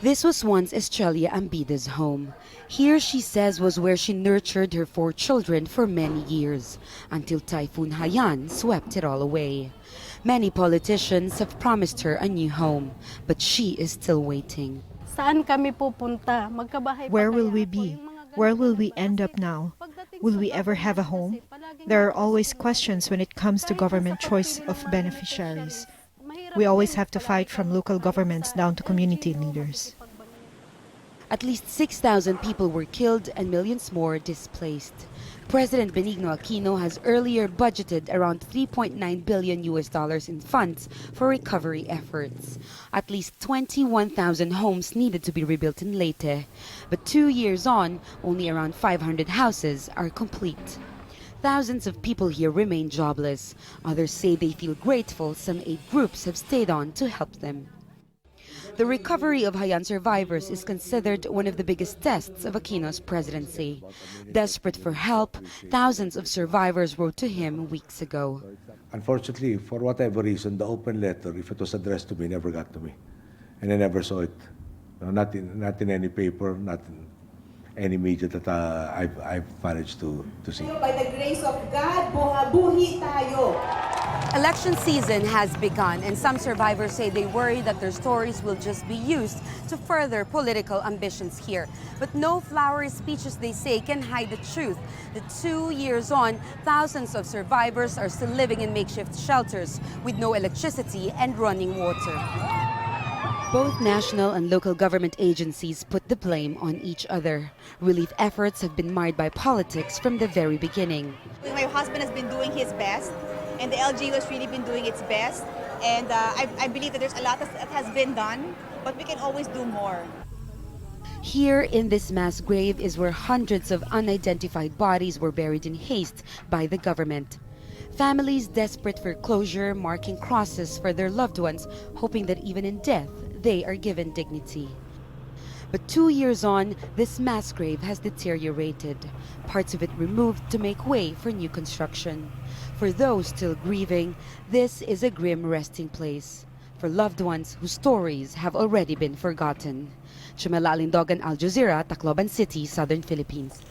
This was once Estrella Ambida's home. Here, she says, was where she nurtured her 4 children for many years, until Typhoon Haiyan swept it all away. Many politicians have promised her a new home, but she is still waiting. Saan kami pupunta? Magkabahay pa Where will kaya we ako? be? Yung mga Where ganun will we ba? end Kasi up now? pagdating Will sa we ever have a home? government kasi, palaging There are nasa always sitwasyon. questions when it comes to Kahit government sa choice pagpili of ng mga beneficiaries. beneficiaries, mahirap We always din. have to fight from local governments down to community leaders. At least 6,000 people were killed and millions more displaced. President Benigno Aquino has earlier budgeted around $3.9 billion in funds for recovery efforts. At least 21,000 homes needed to be rebuilt in Leyte. But 2 years on, only around 500 houses are complete. Thousands of people here remain jobless. Others say they feel grateful some aid groups have stayed on to help them. The recovery of Haiyan survivors is considered one of the biggest tests of Aquino's presidency. Desperate for help, thousands of survivors wrote to him weeks ago. Unfortunately, for whatever reason, the open letter, if it was addressed to me, never got to me. And I never saw it. No, not in any paper, not in any media that I've managed to see. By the grace of God, buhi tayo. Election season has begun, and some survivors say they worry that their stories will just be used to further political ambitions here. But no flowery speeches, they say, can hide the truth. The 2 years on, thousands of survivors are still living in makeshift shelters with no electricity and running water. Both national and local government agencies put the blame on each other. Relief efforts have been marred by politics from the very beginning. My husband has been doing his best, and the LGU has really been doing its best. And I believe that there's a lot that has been done, but we can always do more. Here in this mass grave is where hundreds of unidentified bodies were buried in haste by the government. Families desperate for closure, marking crosses for their loved ones, hoping that even in death, they are given dignity. But 2 years on, this mass grave has deteriorated, parts of it removed to make way for new construction. For those still grieving, this is a grim resting place. For loved ones whose stories have already been forgotten. Jamela Alindogan, Jazeera, Tacloban City, Southern Philippines.